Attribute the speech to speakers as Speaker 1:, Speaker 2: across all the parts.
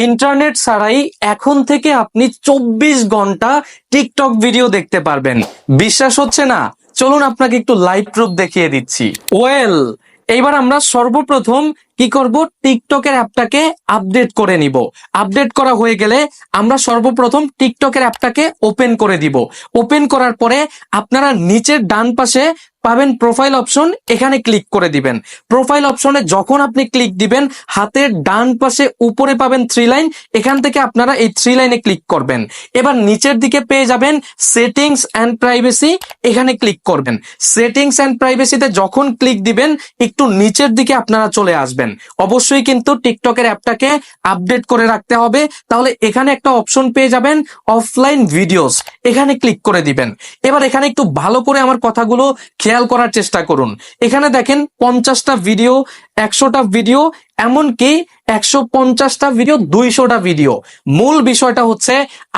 Speaker 1: Internet ছাড়াই এখন থেকে আপনি 24 ঘন্টা টিকটক ভিডিও দেখতে পারবেন। বিশ্বাস হচ্ছে না? চলুন আপনাকে একটু লাইভ প্রুফ দেখিয়ে দিচ্ছি। এইবার আমরা সর্বপ্রথম কি করব, টিকটকের অ্যাপটাকে আপডেট করে নিব। আপডেট করা হয়ে গেলে আমরা সর্বপ্রথম টিকটকের অ্যাপটাকে ওপেন করে দিব। ওপেন করার পরে আপনারা নিচের ডান পাশে পাবেন প্রোফাইল অপশন, এখানে ক্লিক করে দিবেন। প্রোফাইল অপশনে যখন আপনি ক্লিক দিবেন, হাতের ডান পাশে উপরে পাবেন 3 লাইন, এখান থেকে আপনারা এই 3 লাইনে ক্লিক করবেন। এবার নিচের দিকে পেয়ে যাবেন সেটিংস এন্ড প্রাইভেসি, এখানে ক্লিক করবেন। সেটিংস এন্ড প্রাইভেসিতে যখন ক্লিক দিবেন, একটু নিচের দিকে আপনারা চলে আসবেন। অবশ্যই কিন্তু টিকটকের অ্যাপটাকে আপডেট করে রাখতে হবে। তাহলে এখানে একটা অপশন পেয়ে যাবেন অফলাইন ভিডিওস, এখানে ক্লিক করে দিবেন। এবার এখানে একটু ভালো করে আমার কথাগুলো খেয়াল করার চেষ্টা করুন। এখানে দেখেন 50টা ভিডিও, 100টা ভিডিও, এমনকি 150টা ভিডিও, 200টা ভিডিও। মূল বিষয়টা হচ্ছে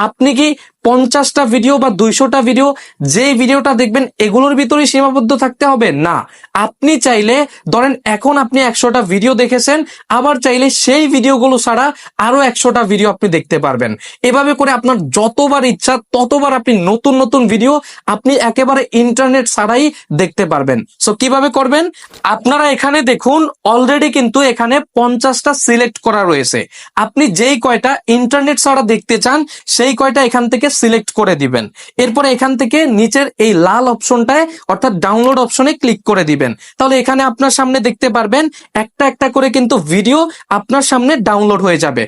Speaker 1: আপনি কি 50টা ভিডিও বা 200টা ভিডিও, যেই ভিডিওটা দেখবেন এগুলোর ভিতরে সীমাবদ্ধ থাকতে হবে না। আপনি চাইলে ধরেন এখন আপনি 100টা ভিডিও দেখেছেন, আবার চাইলে সেই ভিডিওগুলো ছাড়া আরো 100টা ভিডিও আপনি দেখতে পারবেন। এভাবে করে আপনার যতবার ইচ্ছা ততবার আপনি নতুন নতুন ভিডিও আপনি একেবারে ইন্টারনেট ছাড়াই দেখতে পারবেন। সো কিভাবে করবেন, আপনারা এখানে দেখুন অলরেডি কিন্তু এখানে 50টা সিলেক্ট করা রয়েছে। আপনি যেই কয়টা ইন্টারনেট ছাড়া দেখতে চান সেই কয়টা এখান থেকে সিলেক্ট করে দিবেন। এরপরে এখান থেকে নিচের এই লাল অপশনটায় অর্থাৎ ডাউনলোড অপশনে ক্লিক করে দিবেন। তাহলে এখানে আপনার সামনে দেখতে পারবেন একটা একটা করে কিন্তু ভিডিও আপনার সামনে ডাউনলোড হয়ে যাবে।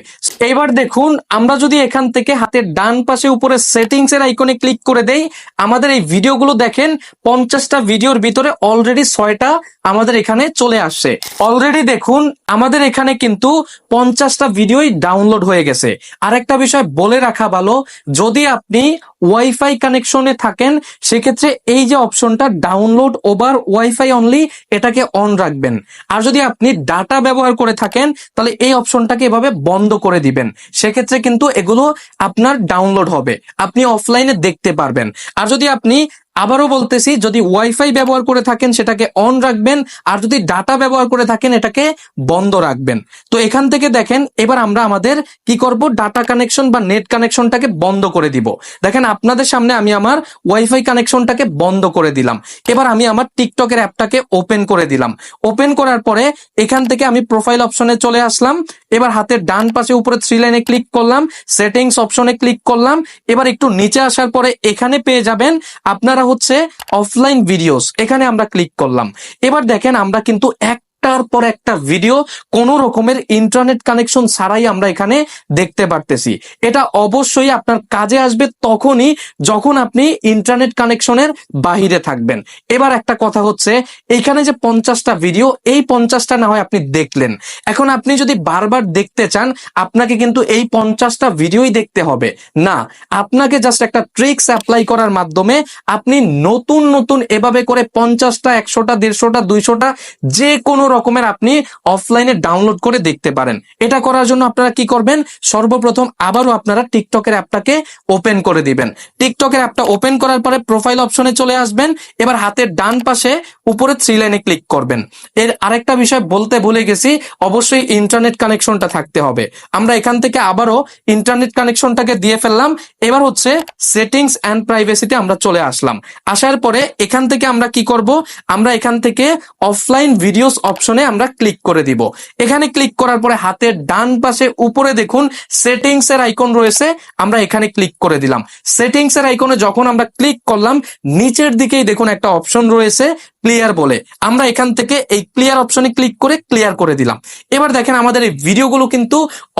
Speaker 1: এবার দেখুন আমরা যদি এখান থেকে হাতের ডান পাশে উপরে সেটিংস এর আইকনে ক্লিক করে দেই, আমাদের এই ভিডিওগুলো দেখেন 50টা ভিডিওর ভিতরে অলরেডি 6টা আমাদের এখানে চলে আসছে। অলরেডি দেখুন আমাদের এখানে কিন্তু 50টা ভিডিওই ডাউনলোড হয়ে গেছে। আরেকটা বিষয় বলে রাখা ভালো, যদি আপনি ওয়াইফাই কানেকশনে থাকেন সেক্ষেত্রে এই যে অপশনটা ডাউনলোড ওভার ওয়াইফাই অনলি, এটাকে অন রাখবেন। আর যদি আপনি ডাটা ব্যবহার করে থাকেন তাহলে এই অপশনটাকে এভাবে বন্ধ করে দিবেন। সেক্ষেত্রে কিন্তু এগুলো আপনার ডাউনলোড হবে, আপনি অফলাইনে দেখতে পারবেন। আর যদি আপনি, আবারও বলতেছি, যদি ওয়াইফাই ব্যবহার করে থাকেন সেটাকে অন রাখবেন, আর যদি ডাটা ব্যবহার করে থাকেন এটাকে বন্ধ রাখবেন। তো এখান থেকে দেখেন এবার আমরা আমাদের কি করব, ডাটা কানেকশন বা নেট কানেকশনটাকে বন্ধ করে দিব। দেখেন আপনাদের সামনে আমি আমার ওয়াইফাই কানেকশনটাকে বন্ধ করে দিলাম। এবার আমি আমার টিকটকের অ্যাপটাকে ওপেন করে দিলাম। ওপেন করার পরে এখান থেকে আমি প্রোফাইল অপশনে চলে আসলাম। এবার হাতের ডান পাশে উপরে 3 লাইনে ক্লিক করলাম, সেটিংস অপশনে ক্লিক করলাম। এবার একটু নিচে আসার পরে এখানে পেয়ে যাবেন আপনারা হচ্ছে অফলাইন ভিডিওস, এখানে আমরা ক্লিক করলাম। এবার দেখেন আমরা কিন্তু একটার পর একটা ভিডিও কোনো রকমের ইন্টারনেট কানেকশন ছাড়াই আমরা এখানে দেখতে পারতেছি। এটা অবশ্যই আপনার কাজে আসবে তখনই যখন আপনি ইন্টারনেট কানেকশনের বাহিরে থাকবেন। এবার একটা কথা হচ্ছে, এইখানে যে 50টা ভিডিও, এই 50টা না হয় আপনি দেখলেন, এখন আপনি যদি বারবার দেখতে চান আপনাকে কিন্তু এই 50টা ভিডিওই দেখতে হবে না। আপনাকে জাস্ট একটা ট্রিক্স অ্যাপ্লাই করার মাধ্যমে আপনি নতুন নতুন এভাবে করে 50টা, 100টা, 150টা, 200টা যে কোনো রকমের আপনি অফলাইনে ডাউনলোড করে দেখতে পারেন। এটা করার জন্য আপনারা কি করবেন, সর্বপ্রথম আবারও আপনারা টিকটকের অ্যাপটাকে ওপেন করে দিবেন। টিকটকের অ্যাপটা ওপেন করার পরে প্রোফাইল অপশনে চলে আসবেন। এবার হাতের ডান পাশে উপরে 3 লাইনে ক্লিক করবেন। এর আরেকটা বিষয় বলতে ভুলে গেছি, অবশ্যই ইন্টারনেট কানেকশনটা থাকতে হবে। আমরা এখান থেকে আবারও ইন্টারনেট কানেকশনটাকে দিয়ে ফেললাম। এবার হচ্ছে সেটিংস এন্ড প্রাইভেসিতে আমরা চলে আসলাম। আসার পরে এখান থেকে আমরা কি করব, আমরা এখান থেকে অফলাইন ভিডিওস অপশনে আমরা ক্লিক করে দিব। এখানে ক্লিক করার পরে হাতের ডান পাশে উপরে দেখুন সেটিংস এর আইকন রয়েছে, আমরা এখানে ক্লিক করে দিলাম। সেটিংস এর আইকনে যখন আমরা ক্লিক করলাম, নিচের দিকেই দেখুন একটা অপশন রয়েছে ক্লিয়ার বলে, আমরা এখান থেকে এই ক্লিয়ার অপশনে ক্লিক করে ক্লিয়ার করে দিলাম। এবার দেখেন আমাদের এই ভিডিওগুলো কিন্তু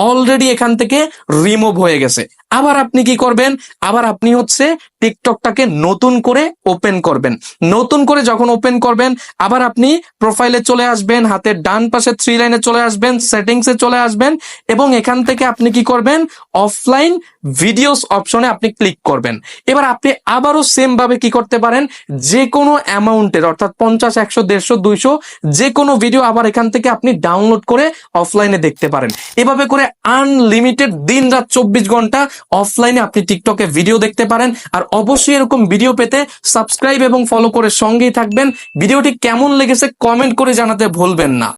Speaker 1: অলরেডি এখান থেকে রিমুভ হয়ে গেছে। আবার আপনি কি করবেন, আবার আপনি হচ্ছে টিকটকটাকে নতুন করে ওপেন করবেন। নতুন করে যখন ওপেন করবেন, আবার আপনি প্রোফাইলে চলে আসবেন, হাতের ডান পাশে 3 লাইনে চলে আসবেন, সেটিংসে চলে আসবেন এবং এখান থেকে আপনি কি করবেন, অফলাইন ভিডিওস অপশনে আপনি ক্লিক করবেন। এবার আপনি আবারও সেম ভাবে কি করতে পারেন, যে কোনো অ্যামাউন্টের অর্থাৎ 50, 100, 150, 200 যে কোনো ভিডিও আবার এখান থেকে আপনি ডাউনলোড করে অফলাইনে দেখতে পারেন। এভাবে করে আনলিমিটেড দিন রাত 24 ঘন্টা অফলাইনে আপনি টিকটকে ভিডিও দেখতে পারেন। আর অবশ্যই এরকম ভিডিও পেতে সাবস্ক্রাইব এবং ফলো করে সঙ্গেই থাকবেন। ভিডিওটি কেমন লেগেছে কমেন্ট করে জানাতে ভুলবেন না।